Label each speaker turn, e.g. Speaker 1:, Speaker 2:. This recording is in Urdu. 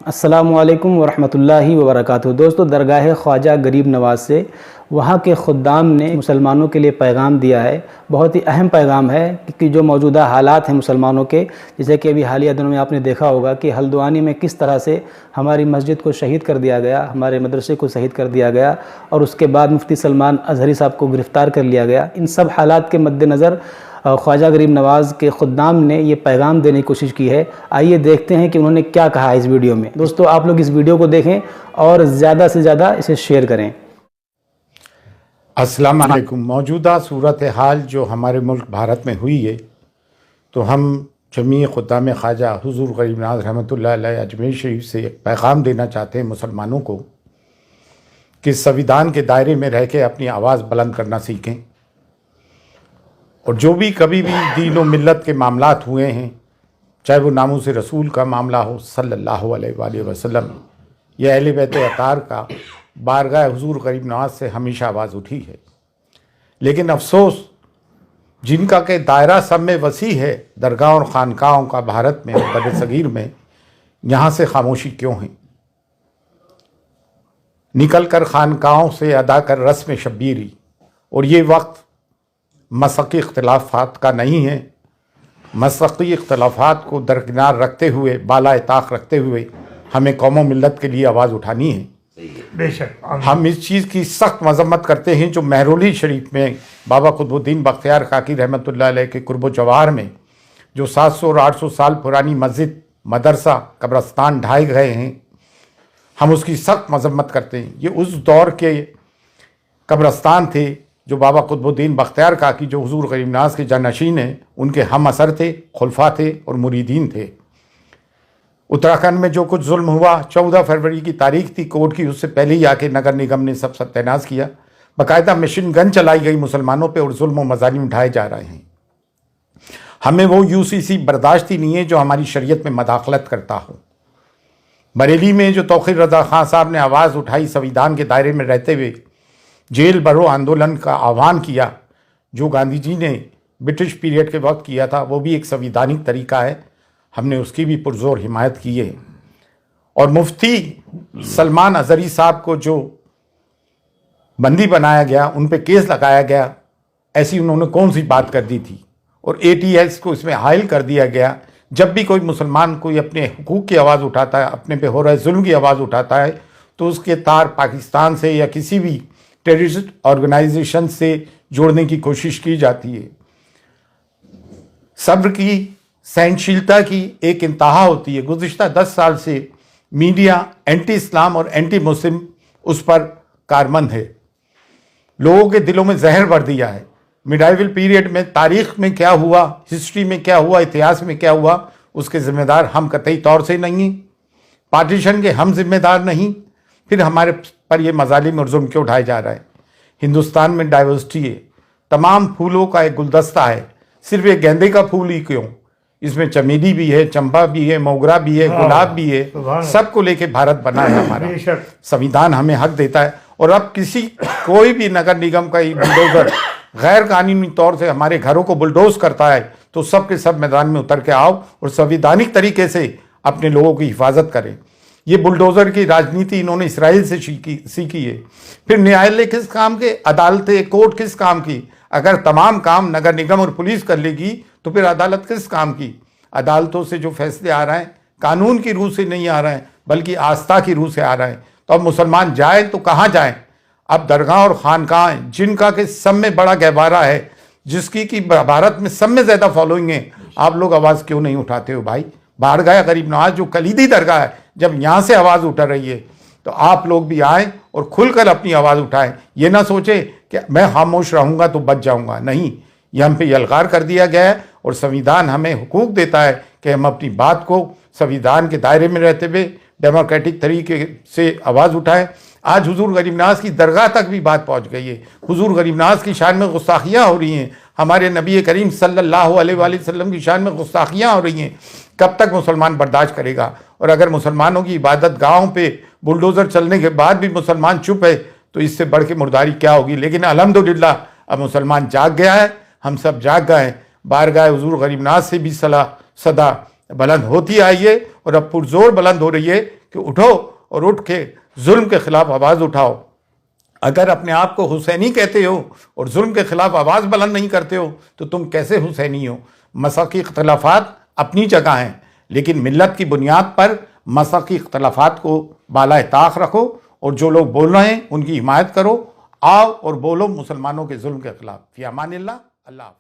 Speaker 1: السلام علیکم ورحمۃ اللہ وبرکاتہ۔ دوستو، درگاہ خواجہ غریب نواز سے وہاں کے خدام نے مسلمانوں کے لیے پیغام دیا ہے۔ بہت ہی اہم پیغام ہے کہ جو موجودہ حالات ہیں مسلمانوں کے، جیسے کہ ابھی حالیہ دنوں میں آپ نے دیکھا ہوگا کہ ہلدوانی میں کس طرح سے ہماری مسجد کو شہید کر دیا گیا، ہمارے مدرسے کو شہید کر دیا گیا، اور اس کے بعد مفتی سلمان اظہری صاحب کو گرفتار کر لیا گیا۔ ان سب حالات کے مد نظر خواجہ غریب نواز کے خدام نے یہ پیغام دینے کی کوشش کی ہے۔ آئیے دیکھتے ہیں کہ انہوں نے کیا کہا ہے اس ویڈیو میں۔ دوستو، آپ لوگ اس ویڈیو کو دیکھیں اور زیادہ سے زیادہ اسے شیئر کریں۔
Speaker 2: السلام علیکم۔ موجودہ صورتحال جو ہمارے ملک بھارت میں ہوئی ہے، تو ہم جمیع خدام خواجہ حضور غریب نواز رحمۃ اللہ علیہ اجمیر شریف سے ایک پیغام دینا چاہتے ہیں مسلمانوں کو کہ سویدھان کے دائرے میں رہ کے اپنی آواز بلند کرنا سیکھیں، اور جو بھی کبھی بھی دین و ملت کے معاملات ہوئے ہیں، چاہے وہ ناموس رسول کا معاملہ ہو صلی اللہ علیہ وآلہ وسلم، یا اہل بیت اطہار کا، بارگاہ حضور غریب نواز سے ہمیشہ آواز اٹھی ہے۔ لیکن افسوس، جن کا کہ دائرہ سب میں وسیع ہے، درگاہ اور خانقاہوں کا بھارت میں اور بر صغیر میں، یہاں سے خاموشی کیوں ہے؟ نکل کر خانقاہوں سے ادا کر رسم شبیری، اور یہ وقت مسلکی اختلافات کا نہیں ہے۔ مسلکی اختلافات کو درکنار رکھتے ہوئے، بالا طاق رکھتے ہوئے ہمیں قوم و ملت کے لیے آواز اٹھانی ہے۔
Speaker 3: بے شک
Speaker 2: ہم اس چیز کی سخت مذمت کرتے ہیں جو مہرولی شریف میں بابا قطب الدین بختیار کاکی رحمۃ اللہ علیہ کے قرب و جوار میں جو 700 اور 800 سال پرانی مسجد، مدرسہ، قبرستان ڈھائے گئے ہیں، ہم اس کی سخت مذمت کرتے ہیں۔ یہ اس دور کے قبرستان تھے جو بابا قطب الدین بختیار کاکی، جو حضور غریب نواز کے جانشین ہیں، ان کے ہم اثر تھے، خلفاء تھے اور مریدین تھے۔ اتراکھنڈ میں جو کچھ ظلم ہوا، 14 فروری کی تاریخ تھی کورٹ کی، اس سے پہلے ہی آ کے نگر نگم نے سب ستیہ ناش کیا۔ باقاعدہ مشین گن چلائی گئی مسلمانوں پہ اور ظلم و مظالم اٹھائے جا رہے ہیں۔ ہمیں وہ UCC برداشت ہی نہیں ہے جو ہماری شریعت میں مداخلت کرتا ہو۔ بریلی میں جو توقیر رضا خان صاحب نے آواز اٹھائی، سویدھان کے دائرے میں رہتے ہوئے جیل بھرو آندولن کا آہوان کیا، جو گاندھی جی نے برٹش پیریڈ کے وقت کیا تھا، وہ بھی ایک سویدھانک طریقہ ہے۔ ہم نے اس کی بھی پرزور حمایت کی ہے۔ اور مفتی سلمان اظہری صاحب کو جو بندی بنایا گیا، ان پہ کیس لگایا گیا، ایسی انہوں نے کون سی بات کر دی تھی؟ اور ATS کو اس میں حائل کر دیا گیا۔ جب بھی کوئی مسلمان کوئی اپنے حقوق کی آواز اٹھاتا ہے، اپنے پہ ہو رہے ظلم کی آواز اٹھاتا ہے، تو اس کے تار پاکستان سے یا کسی بھی ٹیررسٹ آرگنائزیشن سے جوڑنے کی کوشش کی جاتی ہے۔ صبر کی، سہنشیلتا کی ایک انتہا ہوتی ہے۔ گزشتہ 10 سال سے میڈیا اینٹی اسلام اور اینٹی مسلم اس پر کارمند ہے، لوگوں کے دلوں میں زہر بھر دیا ہے۔ میڈائیول پیریڈ میں تاریخ میں کیا ہوا، ہسٹری میں کیا ہوا، اتہاس میں کیا ہوا، اس کے ذمہ دار ہم قطعی طور سے نہیں ہیں۔ پارٹیشن کے ہم ذمہ دار نہیں، پھر ہمارے پر یہ مظالم اور ظلم کیوں اٹھائے جا رہا ہے؟ ہندوستان میں ڈائیورسٹی ہے، تمام پھولوں کا ایک گلدستہ ہے، صرف ایک گیندے کا پھول ہی کیوں؟ اس میں چمیلی بھی ہے، چمپا بھی ہے، موگرا بھی ہے، گلاب بھی ہے، سب کو لے کے بھارت بنا ہے ہمارا۔ سویدھان ہمیں حق دیتا ہے، اور اب کوئی بھی نگر نگم کا بلڈوزر غیر قانونی طور سے ہمارے گھروں کو بلڈوز کرتا ہے، تو سب کے سب میدان میں اتر کے آؤ اور سویدھانک طریقے سے اپنے لوگوں کی حفاظت کریں۔ یہ بلڈوزر کی راجنیتی انہوں نے اسرائیل سے سیکھی ہے۔ پھر نیالیہ کس کام کے؟ عدالتیں، کورٹ کس کام کی؟ اگر تمام کام نگر نگم اور پولیس کر لے گی تو پھر عدالت کس کام کی؟ عدالتوں سے جو فیصلے آ رہے ہیں قانون کی روح سے نہیں آ رہے ہیں، بلکہ آستھا کی روح سے آ رہے ہیں۔ تو اب مسلمان جائیں تو کہاں جائیں؟ اب درگاہ اور خانقاہ، جن کا کہ سب میں بڑا گہوارہ ہے، جس کی کہ بھارت میں سب میں زیادہ فالوئنگ ہے، آپ لوگ آواز کیوں نہیں اٹھاتے ہو بھائی؟ بارگاہ غریب نواز جو کلیدی درگاہ ہے، جب یہاں سے آواز اٹھ رہی ہے تو آپ لوگ بھی آئیں اور کھل کر اپنی آواز اٹھائیں۔ یہ نہ سوچیں کہ میں خاموش رہوں گا تو بچ جاؤں گا، نہیں، یہ ہم پہ یلغار کر دیا گیا ہے، اور سویدھان ہمیں حقوق دیتا ہے کہ ہم اپنی بات کو سویدھان کے دائرے میں رہتے ہوئے ڈیموکریٹک طریقے سے آواز اٹھائیں۔ آج حضور غریب نواز کی درگاہ تک بھی بات پہنچ گئی ہے، حضور غریب نواز کی شان میں گستاخیاں ہو رہی ہیں، ہمارے نبی کریم صلی اللہ علیہ وآلہ وسلم کی شان میں گستاخیاں ہو رہی ہیں۔ کب تک مسلمان برداشت کرے گا؟ اور اگر مسلمانوں کی عبادت گاہوں پہ بلڈوزر چلنے کے بعد بھی مسلمان چپ ہے تو اس سے بڑھ کے مرداری کیا ہوگی؟ لیکن الحمدللہ اب مسلمان جاگ گیا ہے، ہم سب جاگ گئے ہیں۔ بارگاہ حضور غریب نواز سے بھی صدا بلند ہوتی آئی ہے، اور اب پرزور بلند ہو رہی ہے کہ اٹھو اور اٹھ کے ظلم کے خلاف آواز اٹھاؤ۔ اگر اپنے آپ کو حسینی کہتے ہو اور ظلم کے خلاف آواز بلند نہیں کرتے ہو تو تم کیسے حسینی ہو؟ مسلکی اختلافات اپنی جگہ ہیں، لیکن ملت کی بنیاد پر مسلکی اختلافات کو بالائے طاق رکھو، اور جو لوگ بول رہے ہیں ان کی حمایت کرو۔ آؤ اور بولو مسلمانوں کے ظلم کے خلاف۔ فی امان اللہ، اللہ حافظ۔